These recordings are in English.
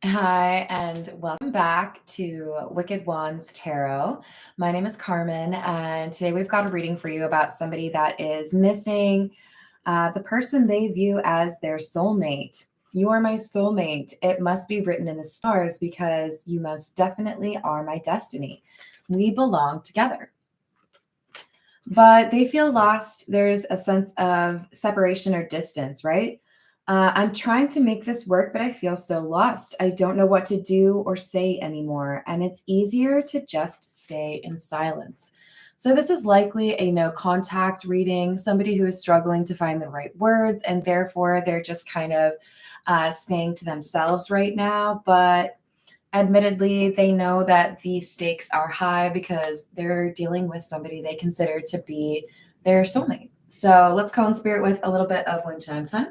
Hi, and welcome back to Wicked Wands Tarot. My name is Carmen, and today we've got a reading for you about somebody that is missing the person they view as their soulmate. You are my soulmate. It must be written in the stars because you most definitely are my destiny. We belong together. But they feel lost. There's a sense of separation or distance, right? I'm trying to make this work, but I feel so lost. I don't know what to do or say anymore, and it's easier to just stay in silence. So, this is likely a no contact reading, somebody who is struggling to find the right words, and therefore they're just kind of staying to themselves right now. But admittedly, they know that the stakes are high because they're dealing with somebody they consider to be their soulmate. So let's call in spirit with a little bit of wind chime time.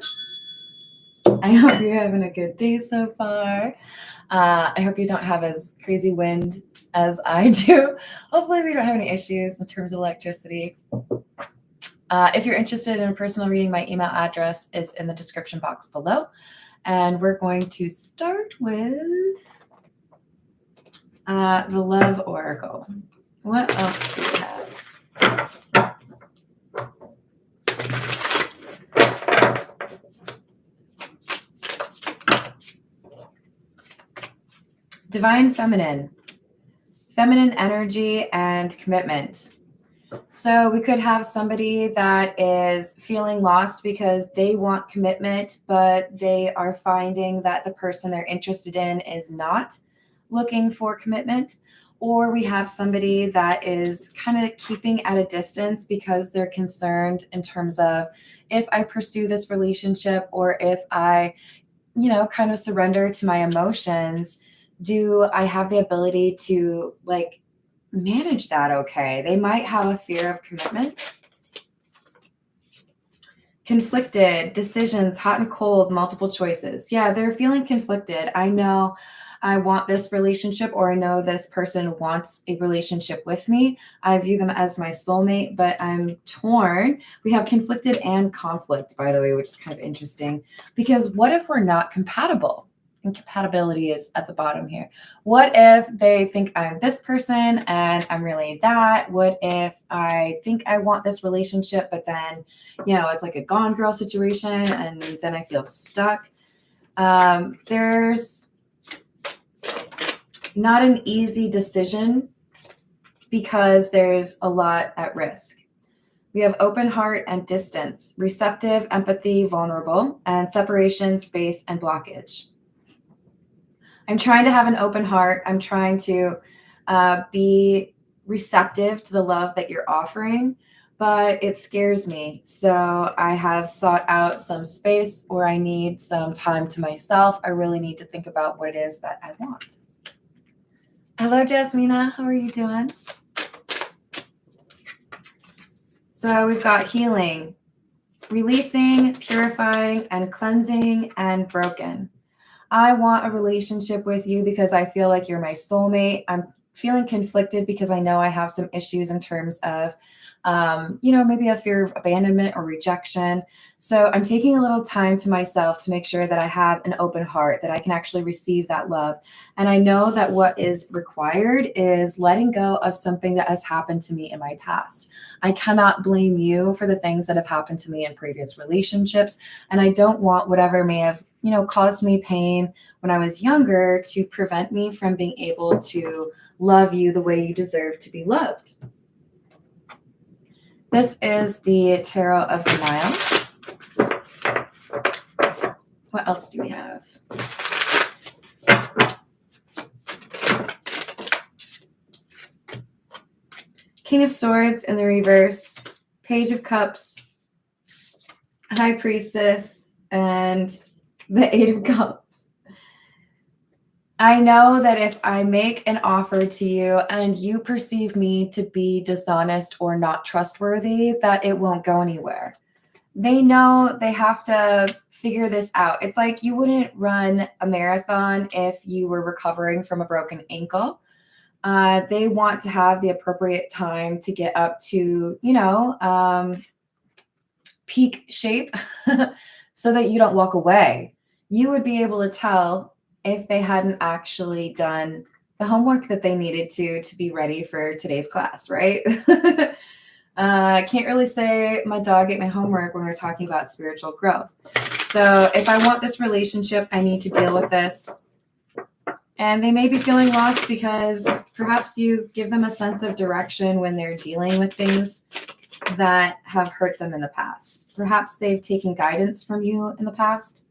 I hope you're having a good day so far. I hope you don't have as crazy wind as I do. Hopefully, we don't have any issues in terms of electricity. If you're interested in a personal reading, my email address is in the description box below. And we're going to start with the Love Oracle. What else do we have? Divine Feminine. Feminine energy and commitment. So we could have somebody that is feeling lost because they want commitment, but they are finding that the person they're interested in is not looking for commitment. Or we have somebody that is kind of keeping at a distance because they're concerned in terms of if I pursue this relationship or if I, kind of surrender to my emotions, do I have the ability to manage that okay? They might have a fear of commitment. Conflicted, decisions, hot and cold, multiple choices. Yeah, they're feeling conflicted. I know I want this relationship, or I know this person wants a relationship with me. I view them as my soulmate, but I'm torn. We have conflicted and conflict, by the way, which is kind of interesting because what if we're not compatible? Incompatibility is at the bottom here. What if they think I'm this person and I'm really that? What if I think I want this relationship, but then, it's like a gone girl situation and then I feel stuck? There's not an easy decision because there's a lot at risk. We have open heart and distance, receptive, empathy, vulnerable, and separation, space, and blockage. I'm trying to have an open heart. I'm trying to be receptive to the love that you're offering, but it scares me. So I have sought out some space, or I need some time to myself. I really need to think about what it is that I want. Hello, Jasmina. How are you doing? So we've got healing, releasing, purifying, and cleansing, and broken. I want a relationship with you because I feel like you're my soulmate. I'm feeling conflicted because I know I have some issues in terms of, maybe a fear of abandonment or rejection. So I'm taking a little time to myself to make sure that I have an open heart, that I can actually receive that love. And I know that what is required is letting go of something that has happened to me in my past. I cannot blame you for the things that have happened to me in previous relationships. And I don't want whatever may have caused me pain when I was younger to prevent me from being able to love you the way you deserve to be loved. This is the Tarot of the Nile. What else do we have? King of Swords in the reverse, Page of Cups, High Priestess, and the Eight of Cups. I know that if I make an offer to you and you perceive me to be dishonest or not trustworthy, that it won't go anywhere. They know they have to figure this out. It's like you wouldn't run a marathon if you were recovering from a broken ankle. They want to have the appropriate time to get up to, peak shape so that you don't walk away. You would be able to tell if they hadn't actually done the homework that they needed to be ready for today's class, right? I can't really say my dog ate my homework when we're talking about spiritual growth. So if I want this relationship, I need to deal with this. And they may be feeling lost because perhaps you give them a sense of direction when they're dealing with things that have hurt them in the past. Perhaps they've taken guidance from you in the past.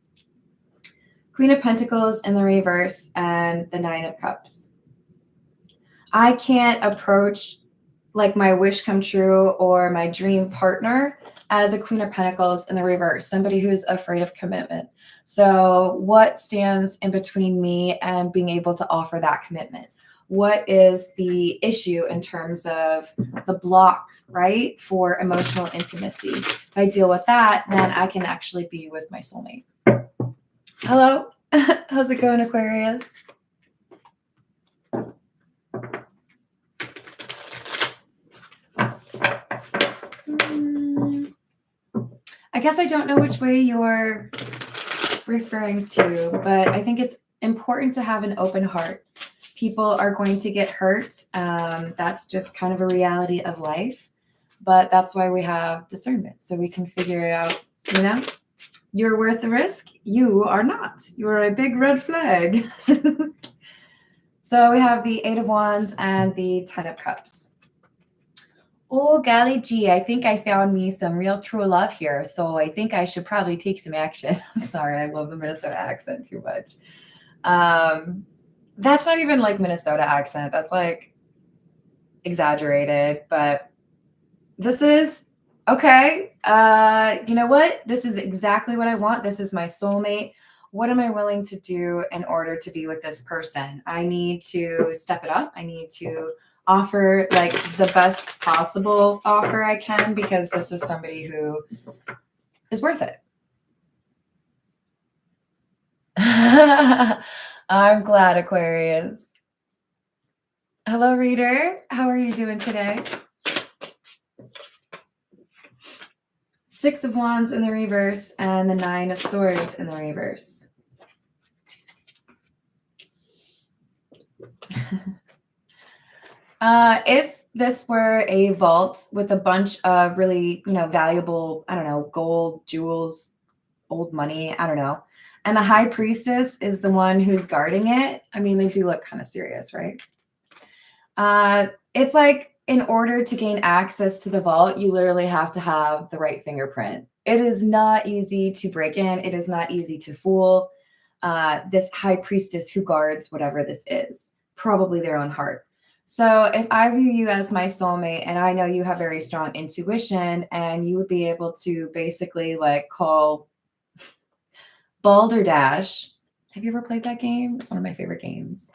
Queen of Pentacles in the reverse and the Nine of Cups. I can't approach like my wish come true or my dream partner as a Queen of Pentacles in the reverse, somebody who's afraid of commitment. So what stands in between me and being able to offer that commitment? What is the issue in terms of the block, right, for emotional intimacy? If I deal with that, then I can actually be with my soulmate. Hello, how's it going, Aquarius? I guess I don't know which way you're referring to, but I think it's important to have an open heart. People are going to get hurt. That's just kind of a reality of life, but that's why we have discernment, so we can figure it out, you know? You're worth the risk. You are not. You are a big red flag. So we have the Eight of Wands and the Ten of Cups. Oh, golly gee, I think I found me some real true love here. So I think I should probably take some action. I'm sorry, I love the Minnesota accent too much. That's not even like Minnesota accent. That's like exaggerated, but this is okay. You know what? This is exactly what I want. This is my soulmate. What am I willing to do in order to be with this person? I need to step it up. I need to offer like the best possible offer I can, because this is somebody who is worth it. I'm glad, Aquarius. Hello, reader. How are you doing today? Six of Wands in the reverse and the Nine of Swords in the reverse. If this were a vault with a bunch of really, valuable, I don't know, gold, jewels, old money, I don't know, and the High Priestess is the one who's guarding it, I mean, they do look kind of serious, right? It's like, in order to gain access to the vault, you literally have to have the right fingerprint. It is not easy to break in. It is not easy to fool this High Priestess who guards whatever this is, probably their own heart. So if I view you as my soulmate, and I know you have very strong intuition, and you would be able to basically like call Balderdash. Have you ever played that game? It's one of my favorite games.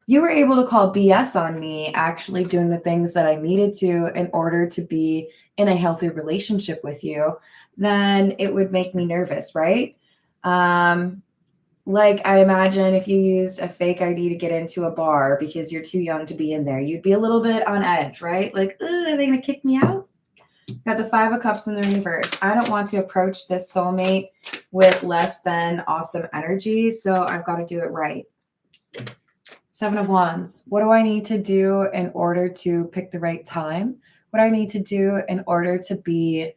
You were able to call BS on me actually doing the things that I needed to in order to be in a healthy relationship with you, then it would make me nervous, right? Like I imagine if you used a fake ID to get into a bar because you're too young to be in there, you'd be a little bit on edge, right? Like, are they going to kick me out? Got the Five of Cups in the reverse. I don't want to approach this soulmate with less than awesome energy, so I've got to do it right. Seven of Wands. What do I need to do in order to pick the right time? What do I need to do in order to be,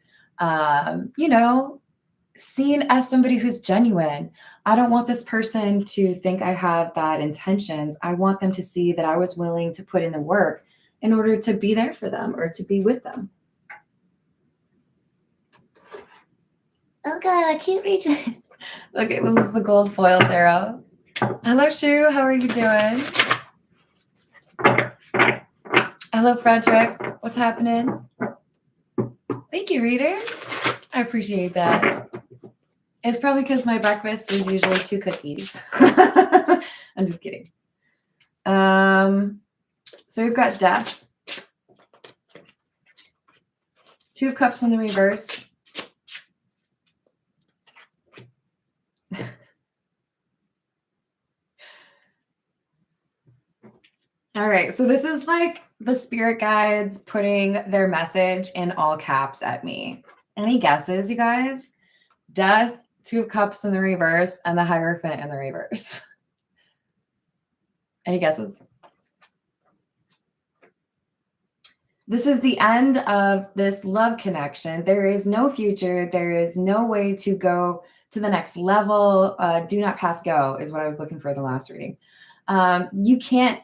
seen as somebody who's genuine? I don't want this person to think I have bad intentions. I want them to see that I was willing to put in the work in order to be there for them or to be with them. Oh God, I can't reach it. Okay, this is the gold foil tarot. Hello, Shu. How are you doing? Hello, Frederick. What's happening? Thank you, reader. I appreciate that. It's probably because my breakfast is usually 2 cookies. I'm just kidding. So we've got Death. 2 of Cups in the reverse. All right, so this is like the spirit guides putting their message in all caps at me. Any guesses, you guys? Death, 2 of Cups in the reverse, and the Hierophant in the reverse. Any guesses? This is the end of this love connection. There is no future. There is no way to go to the next level. Do not pass go is what I was looking for in the last reading. You can't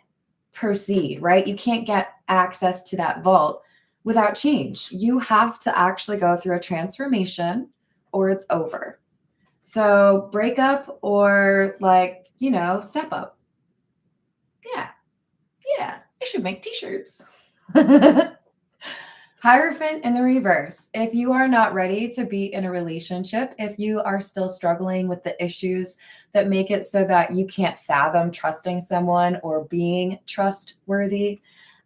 proceed, right? You can't get access to that vault without change. You have to actually go through a transformation or it's over. So break up or like, step up. Yeah. Yeah. I should make t-shirts. Hierophant in the reverse. If you are not ready to be in a relationship, if you are still struggling with the issues that make it so that you can't fathom trusting someone or being trustworthy,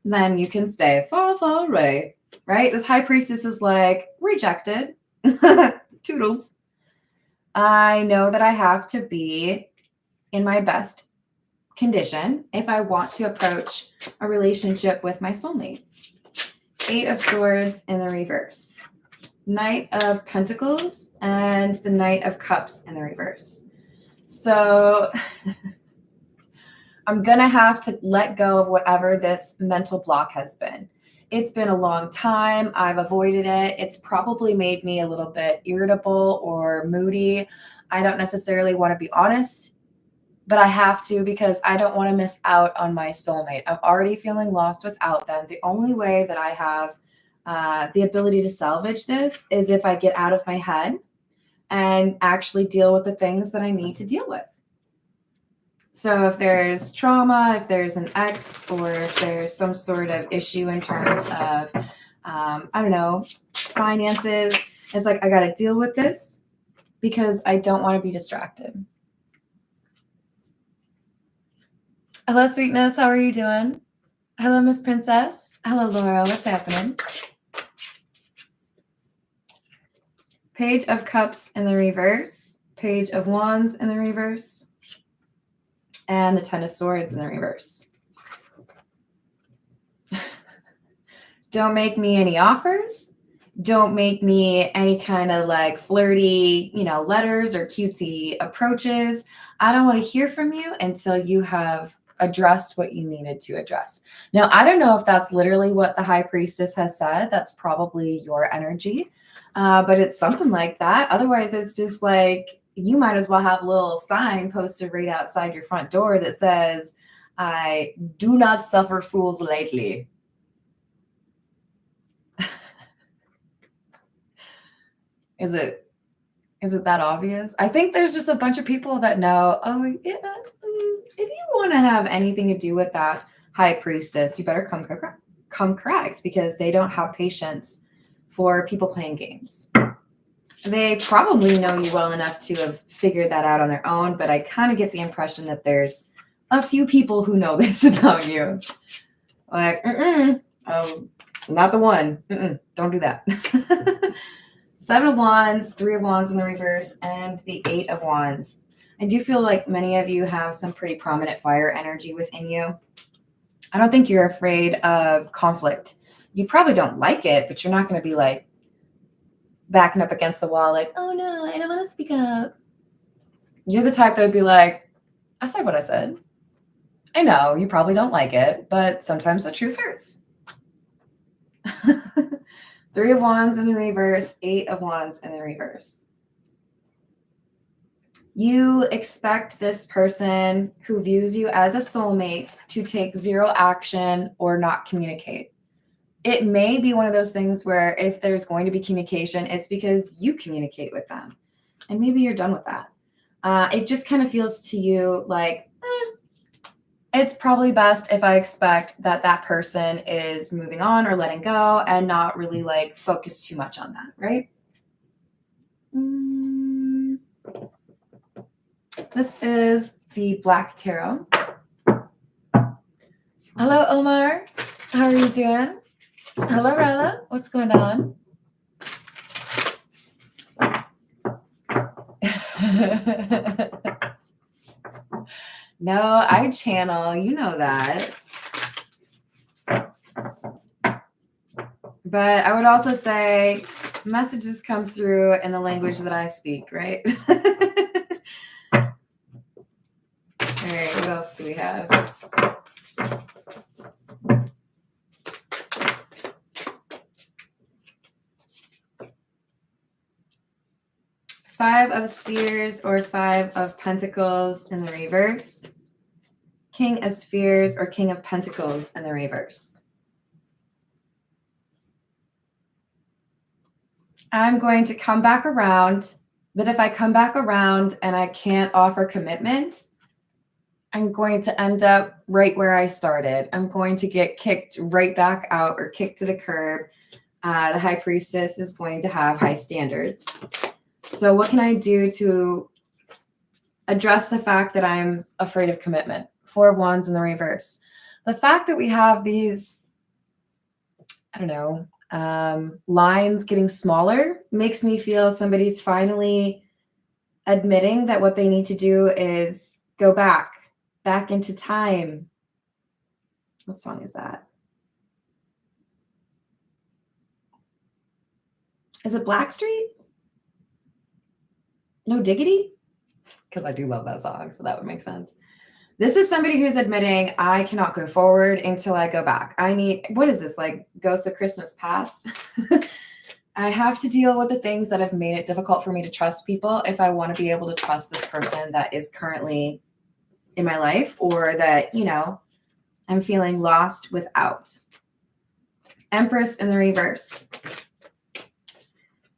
then you can stay far, far away, right? This high priestess is like, rejected. Toodles. I know that I have to be in my best condition if I want to approach a relationship with my soulmate. 8 of Swords in the reverse. Knight of Pentacles and the Knight of Cups in the reverse. So I'm going to have to let go of whatever this mental block has been. It's been a long time. I've avoided it. It's probably made me a little bit irritable or moody. I don't necessarily want to be honest, but I have to because I don't want to miss out on my soulmate. I'm already feeling lost without them. The only way that I have the ability to salvage this is if I get out of my head and actually deal with the things that I need to deal with. So if there's trauma, if there's an ex, or if there's some sort of issue in terms of, I don't know, finances, it's like I got to deal with this because I don't want to be distracted. Hello, sweetness. How are you doing? Hello, Miss Princess. Hello, Laura. What's happening? Page of Cups in the reverse. Page of Wands in the reverse. And the Ten of Swords in the reverse. Don't make me any offers. Don't make me any kind of like flirty, letters or cutesy approaches. I don't want to hear from you until you have addressed what you needed to address. Now, I don't know if that's literally what the High Priestess has said. That's probably your energy, but it's something like that. Otherwise, it's just like you might as well have a little sign posted right outside your front door that says, I do not suffer fools lightly. Is it that obvious? I think there's just a bunch of people that know, oh, yeah, if you want to have anything to do with that High Priestess, you better come correct because they don't have patience for people playing games. They probably know you well enough to have figured that out on their own, but I kind of get the impression that there's a few people who know this about you. Like, not the one. Don't do that. 7 of Wands, 3 of Wands in the reverse, and the 8 of Wands. I do feel like many of you have some pretty prominent fire energy within you. I don't think you're afraid of conflict. You probably don't like it, but you're not going to be like backing up against the wall like, oh no, I don't want to speak up. You're the type that would be like, I said what I said. I know you probably don't like it, but sometimes the truth hurts. 3 of Wands in the reverse, 8 of Wands in the reverse. You expect this person who views you as a soulmate to take zero action or not communicate. It may be one of those things where if there's going to be communication, it's because you communicate with them. And maybe you're done with that. It just kind of feels to you like, it's probably best if I expect that that person is moving on or letting go and not really like focus too much on that, right? This is the Black Tarot. Hello, Omar. How are you doing? Hello, Rella. What's going on? No, I channel. You know that. But I would also say messages come through in the language that I speak, right? All right, what else do we have? Five of Spheres or Five of Pentacles in the reverse. King of Spheres or King of Pentacles in the reverse. I'm going to come back around, but if I come back around and I can't offer commitment, I'm going to end up right where I started. I'm going to get kicked right back out or kicked to the curb. The High Priestess is going to have high standards. So what can I do to address the fact that I'm afraid of commitment? Four of Wands in the reverse. The fact that we have these, I don't know, lines getting smaller makes me feel somebody's finally admitting that what they need to do is go back into time. What song is that? Is it Blackstreet? No Diggity? Because I do love that song, so that would make sense. This is somebody who's admitting, I cannot go forward until I go back. I need, what is this, like Ghost of Christmas Past? I have to deal with the things that have made it difficult for me to trust people if I want to be able to trust this person that is currently in my life, or that, you know, I'm feeling lost without. Empress in the reverse.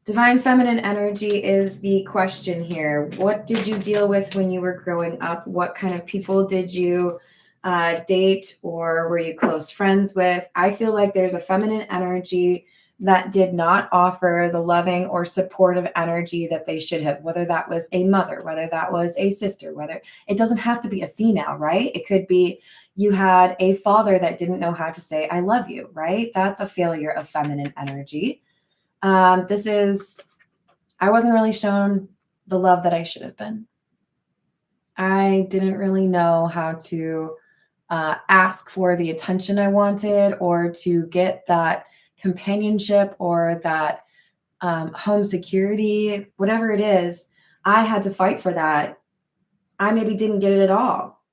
Divine feminine energy is the question here. What did you deal with when you were growing up? What kind of people did you date, or were you close friends with? I feel like there's a feminine energy that did not offer the loving or supportive energy that they should have, whether that was a mother, whether that was a sister, whether it doesn't have to be a female, right? It could be you had a father that didn't know how to say, I love you, right? That's a failure of feminine energy. I wasn't really shown the love that I should have been. I didn't really know how to ask for the attention I wanted, or to get that companionship, or that home security, whatever it is. I had to fight for that. I maybe didn't get it at all.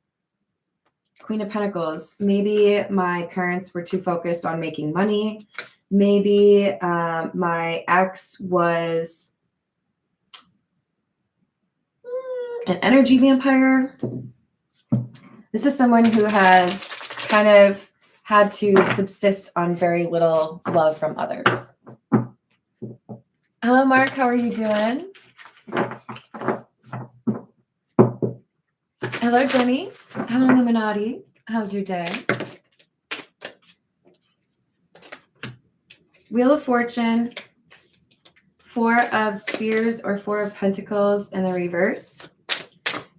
Queen of Pentacles. Maybe my parents were too focused on making money. Maybe my ex was an energy vampire. This is someone who has kind of had to subsist on very little love from others. Hello, Mark. How are you doing? Hello, Jenny. Hello, Illuminati. How's your day? Wheel of Fortune, Four of Spheres or Four of Pentacles in the reverse.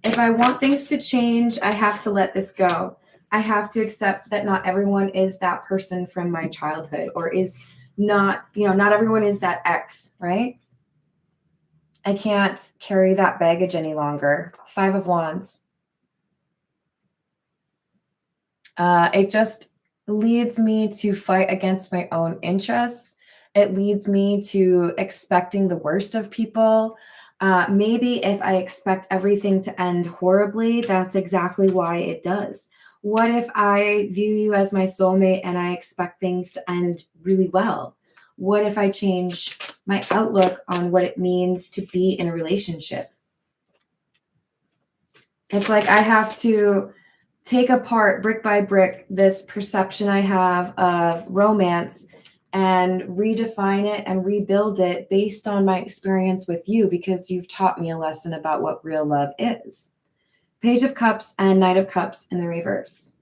If I want things to change, I have to let this go. I have to accept that not everyone is that person from my childhood, or is not, you know, not everyone is that ex, right? I can't carry that baggage any longer. Five of Wands. It just leads me to fight against my own interests. It leads me to expecting the worst of people. Maybe if I expect everything to end horribly, that's exactly why it does. What if I view you as my soulmate and I expect things to end really well? What if I change my outlook on what it means to be in a relationship? It's like I have to take apart brick by brick this perception I have of romance and redefine it and rebuild it based on my experience with you, because you've taught me a lesson about what real love is. Page of Cups and Knight of Cups in the reverse.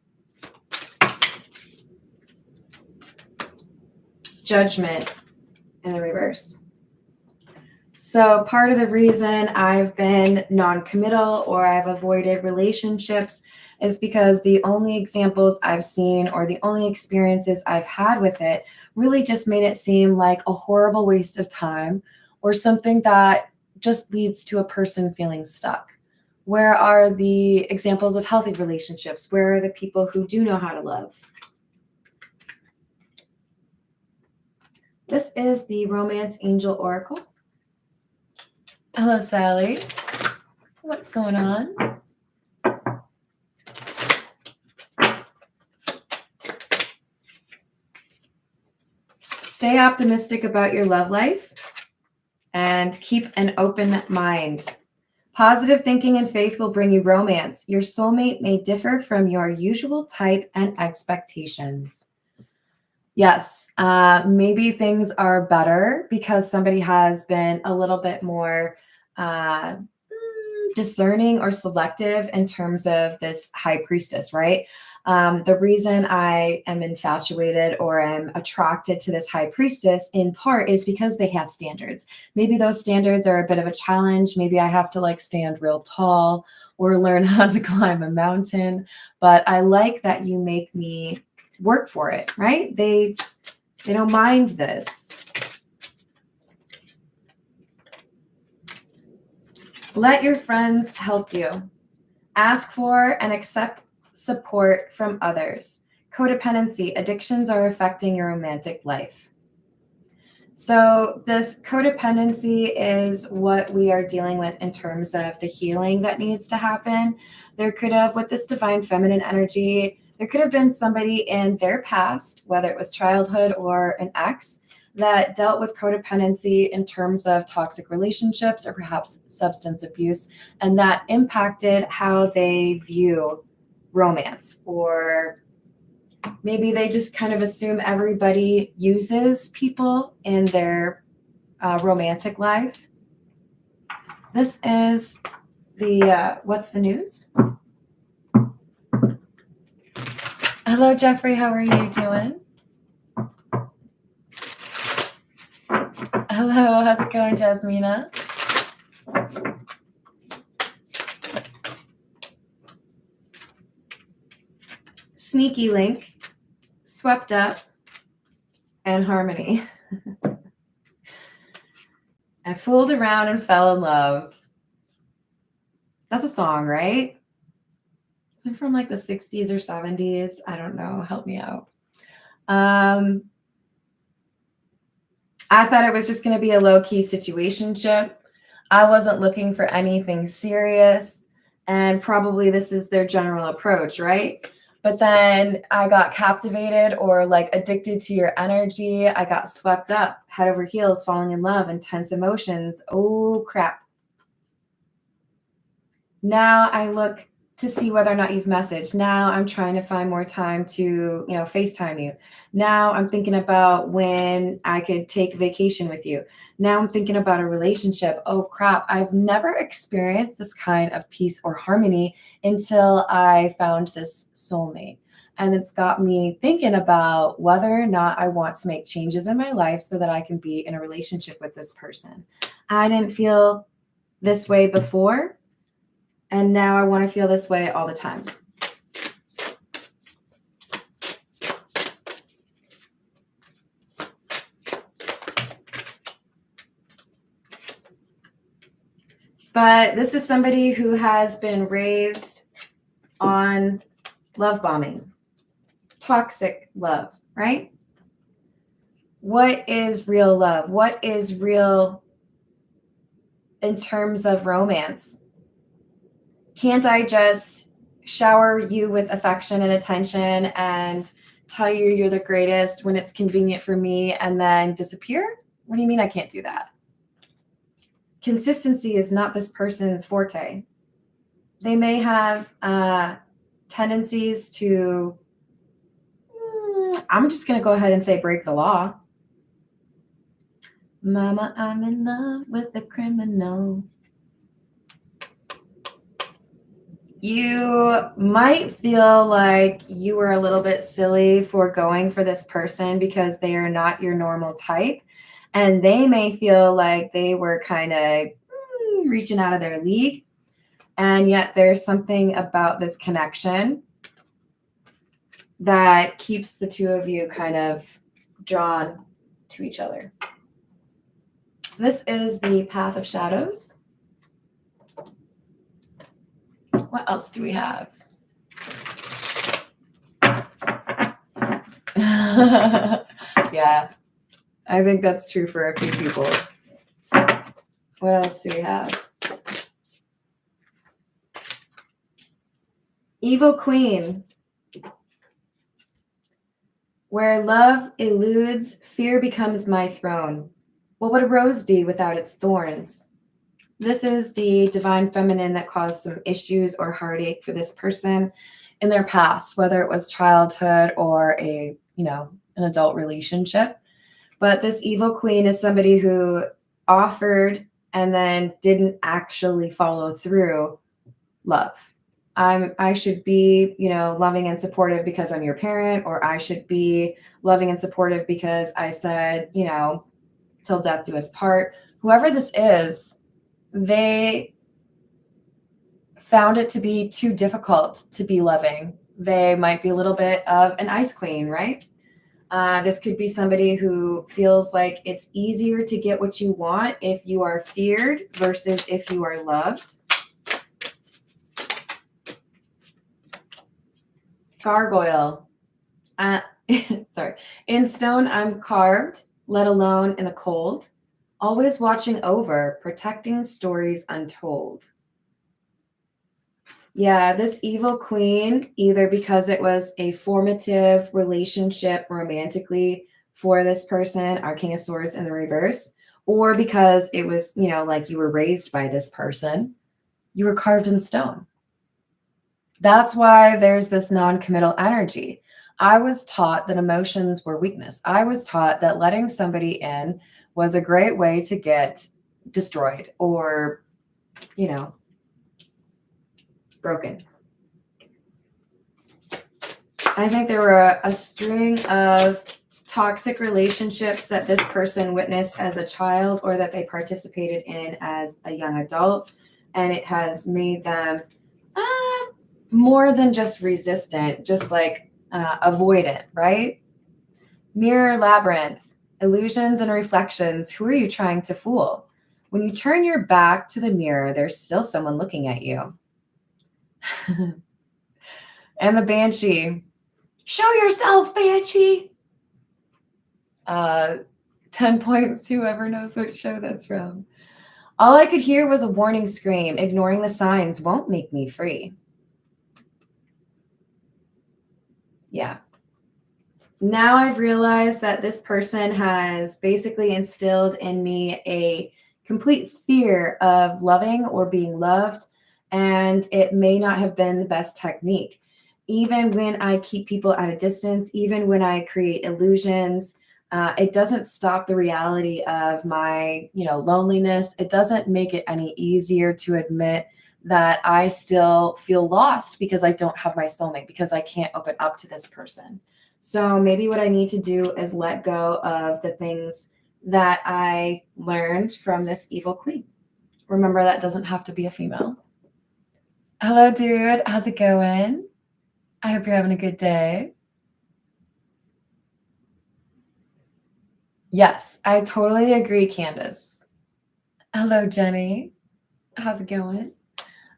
Judgment in the reverse. So part of the reason I've been non-committal or I've avoided relationships is because the only examples I've seen, or the only experiences I've had with it, really just made it seem like a horrible waste of time, or something that just leads to a person feeling stuck. Where are the examples of healthy relationships? Where are the people who do know how to love? This is the Romance Angel Oracle. Hello, Sally. What's going on? Stay optimistic about your love life and keep an open mind. Positive thinking and faith will bring you romance. Your soulmate may differ from your usual type and expectations. Yes, maybe things are better because somebody has been a little bit more discerning or selective in terms of this high priestess, right? The reason I am infatuated or am attracted to this high priestess in part is because they have standards. Maybe those standards are a bit of a challenge. Maybe I have to like stand real tall or learn how to climb a mountain. But I like that you make me work for it, right? They don't mind this. Let your friends help you. Ask for and accept support from others. Codependency, addictions are affecting your romantic life. So this codependency is what we are dealing with in terms of the healing that needs to happen. There could have, with this divine feminine energy, there could have been somebody in their past, whether it was childhood or an ex, that dealt with codependency in terms of toxic relationships or perhaps substance abuse, and that impacted how they view romance, or maybe they just kind of assume everybody uses people in their romantic life. This is the what's the news? Hello, Jeffrey. How are you doing? Hello, how's it going, Jasmina? Sneaky link, swept up, and harmony. I fooled around and fell in love. That's a song, right? Is it from like the 60s or 70s? I don't know. Help me out. I thought it was just going to be a low-key situationship. I wasn't looking for anything serious. And probably this is their general approach, right? But then I got captivated or like addicted to your energy. I got swept up, head over heels, falling in love, intense emotions. Oh, crap. Now I look to see whether or not you've messaged. Now I'm trying to find more time to, FaceTime you. Now I'm thinking about when I could take vacation with you. Now I'm thinking about a relationship. Oh crap, I've never experienced this kind of peace or harmony until I found this soulmate. And it's got me thinking about whether or not I want to make changes in my life so that I can be in a relationship with this person. I didn't feel this way before. And now I want to feel this way all the time. But this is somebody who has been raised on love bombing, toxic love, right? What is real love? What is real in terms of romance? Can't I just shower you with affection and attention and tell you you're the greatest when it's convenient for me and then disappear? What do you mean I can't do that? Consistency is not this person's forte. They may have tendencies to, I'm just going to go ahead and say break the law. Mama, I'm in love with a criminal. You might feel like you were a little bit silly for going for this person because they are not your normal type. And they may feel like they were kind of reaching out of their league. And yet there's something about this connection that keeps the two of you kind of drawn to each other. This is the Path of Shadows. What else do we have? Yeah, I think that's true for a few people. What else do we have? Evil Queen. Where love eludes, fear becomes my throne. What would a rose be without its thorns? This is the divine feminine that caused some issues or heartache for this person in their past, whether it was childhood or an adult relationship. But this evil queen is somebody who offered and then didn't actually follow through love. I should be, loving and supportive because I'm your parent, or I should be loving and supportive because I said, till death do us part. Whoever this is, they found it to be too difficult to be loving. They might be a little bit of an ice queen, right? This could be somebody who feels like it's easier to get what you want if you are feared versus if you are loved. Gargoyle. Sorry. In stone, I'm carved, let alone in the cold, always watching over, protecting stories untold. Yeah, this evil queen, either because it was a formative relationship romantically for this person, our King of Swords in the reverse, or because it was, like you were raised by this person, you were carved in stone. That's why there's this non-committal energy. I was taught that emotions were weakness. I was taught that letting somebody in was a great way to get destroyed or, broken. I think there were a string of toxic relationships that this person witnessed as a child or that they participated in as a young adult, and it has made them more than just resistant, just like avoidant, right? Mirror labyrinth, illusions and reflections. Who are you trying to fool? When you turn your back to the mirror, there's still someone looking at you. And the Banshee. Show yourself, Banshee. 10 points to whoever knows what show that's from. All I could hear was a warning scream. Ignoring the signs won't make me free. Yeah. Now I've realized that this person has basically instilled in me a complete fear of loving or being loved, and it may not have been the best technique. Even when I keep people at a distance, even when I create illusions, it doesn't stop the reality of my, loneliness. It doesn't make it any easier to admit that I still feel lost because I don't have my soulmate, because I can't open up to this person. So maybe what I need to do is let go of the things that I learned from this evil queen. Remember, that doesn't have to be a female. Hello, dude. How's it going? I hope you're having a good day. Yes, I totally agree, Candace. Hello, Jenny. How's it going?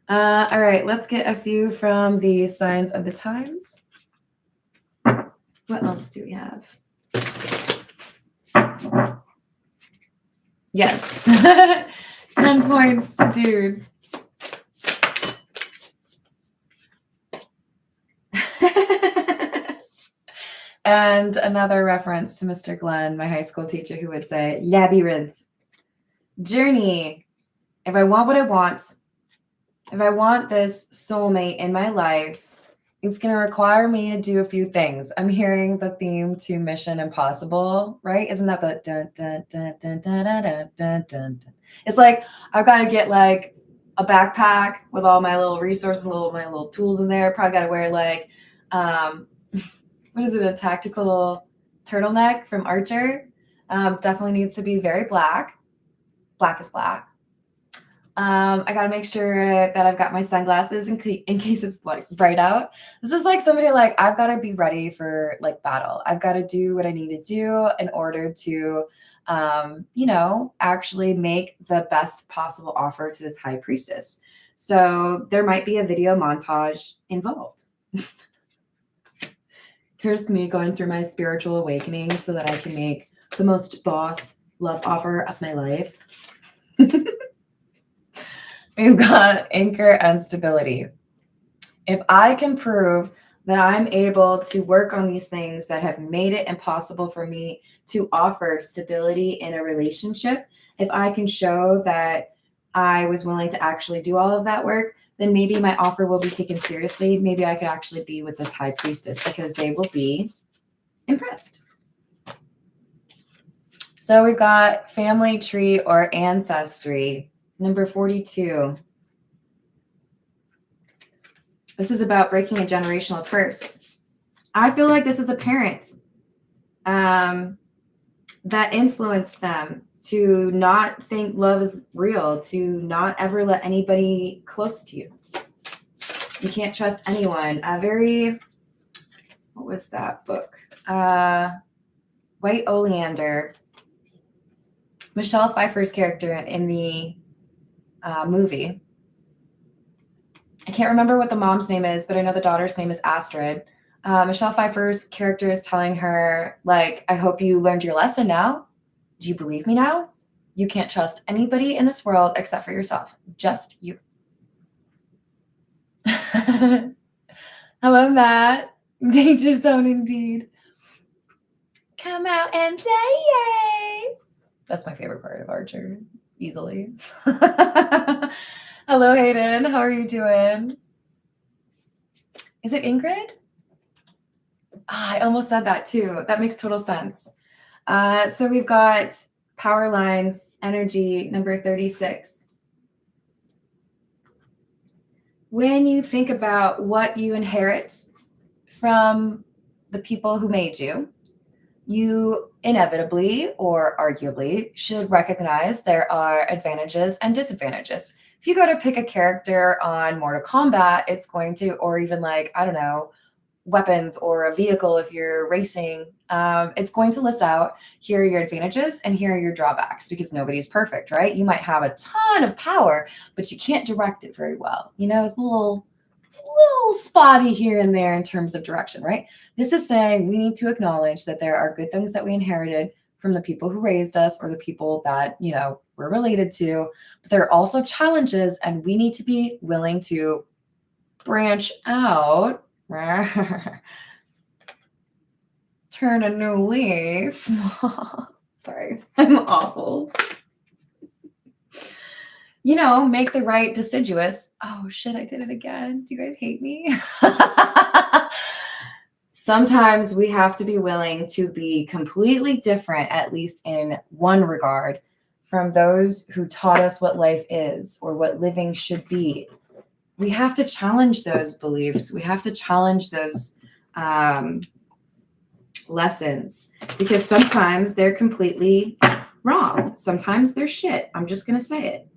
All right, let's get a few from the signs of the times. What else do we have? Yes. 10 points to dude. And another reference to Mr. Glenn, my high school teacher, who would say, labyrinth. Journey. If I want what I want, if I want this soulmate in my life, it's going to require me to do a few things. I'm hearing the theme to Mission Impossible, right? Isn't that the dun, dun, dun, dun, dun, dun, dun, dun, dun. It's like I've got to get like a backpack with all my little resources, my little tools in there. Probably got to wear like, what is it, a tactical turtleneck from Archer. Definitely needs to be very black. Black is black. I got to make sure that I've got my sunglasses in case it's like bright out. This is like somebody like, I've got to be ready for like battle. I've got to do what I need to do in order to, actually make the best possible offer to this high priestess. So there might be a video montage involved. Here's me going through my spiritual awakening so that I can make the most boss love offer of my life. We've got anchor and stability. If I can prove that I'm able to work on these things that have made it impossible for me to offer stability in a relationship, if I can show that I was willing to actually do all of that work, then maybe my offer will be taken seriously. Maybe I could actually be with this high priestess because they will be impressed. So we've got family tree or ancestry, number 42. This is about breaking a generational curse. I feel like this is a parent that influenced them to not think love is real, to not ever let anybody close to you. You can't trust anyone. What was that book? White Oleander. Michelle Pfeiffer's character in the movie. I can't remember what the mom's name is, but I know the daughter's name is Astrid. Michelle Pfeiffer's character is telling her, like, I hope you learned your lesson now. Do you believe me now? You can't trust anybody in this world except for yourself. Just you. Hello, Matt. Danger zone indeed. Come out and play. That's my favorite part of Archer, easily. Hello, Hayden. How are you doing? Is it Ingrid? I almost said that too. That makes total sense. So we've got power lines, energy, number 36. When you think about what you inherit from the people who made you, you inevitably or arguably should recognize there are advantages and disadvantages. If you go to pick a character on Mortal Kombat, it's going to, or even like, I don't know, weapons or a vehicle if you're racing, it's going to list out, here are your advantages and here are your drawbacks, because nobody's perfect, right? You might have a ton of power, but you can't direct it very well. You know, it's a little spotty here and there in terms of direction, right? This is saying we need to acknowledge that there are good things that we inherited from the people who raised us or the people that, you know, we're related to, but there are also challenges and we need to be willing to branch out. Turn a new leaf. Sorry, I'm awful. You know, make the right deciduous. Oh shit, I did it again. Do you guys hate me? Sometimes we have to be willing to be completely different, at least in one regard, from those who taught us what life is or what living should be. We have to challenge those beliefs. We have to challenge those lessons, because sometimes they're completely wrong. Sometimes they're shit. I'm just going to say it.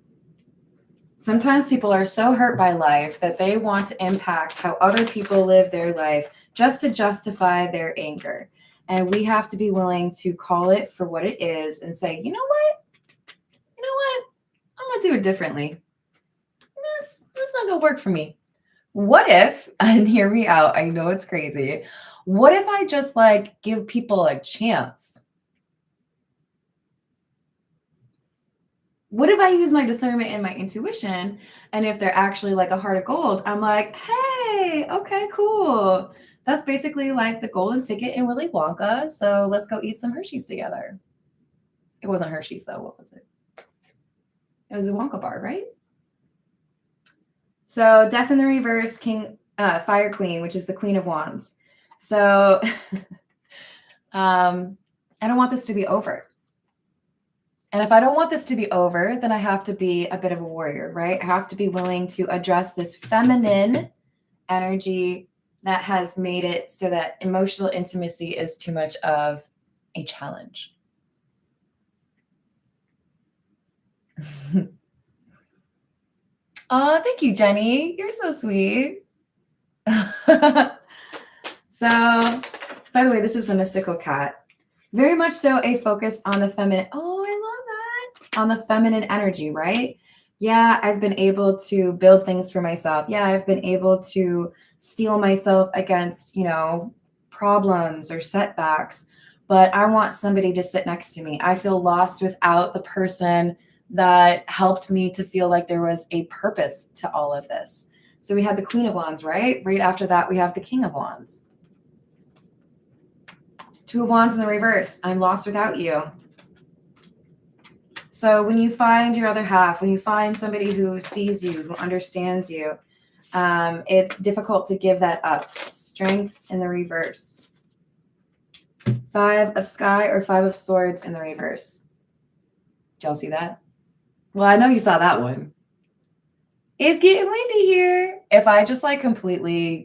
Sometimes people are so hurt by life that they want to impact how other people live their life just to justify their anger. And we have to be willing to call it for what it is and say, you know what? I'm going to do it differently. That's not going to work for me. What if, and hear me out, I know it's crazy. What if I just like give people a chance? What if I use my discernment and my intuition, and if they're actually like a heart of gold, I'm like, hey, okay, cool. That's basically like the golden ticket in Willy Wonka. So let's go eat some Hershey's together. It wasn't Hershey's though. What was it? It was a Wonka bar, right? So Death in the Reverse, Fire Queen, which is the Queen of Wands. So I don't want this to be over. And if I don't want this to be over, then I have to be a bit of a warrior, right? I have to be willing to address this feminine energy that has made it so that emotional intimacy is too much of a challenge. Oh, thank you, Jenny. You're so sweet. So, by the way, this is the mystical cat. Very much so a focus on the feminine. Oh, I love that. On the feminine energy, right? Yeah, I've been able to build things for myself. Yeah, I've been able to steel myself against, you know, problems or setbacks. But I want somebody to sit next to me. I feel lost without the person that helped me to feel like there was a purpose to all of this. So we had the Queen of Wands, right? Right after that, we have the King of Wands. Two of Wands in the reverse. I'm lost without you. So when you find your other half, when you find somebody who sees you, who understands you, it's difficult to give that up. Strength in the reverse. Five of Sky or Five of Swords in the reverse. Did y'all see that? Well, I know you saw that one. It's getting windy here. If I just like completely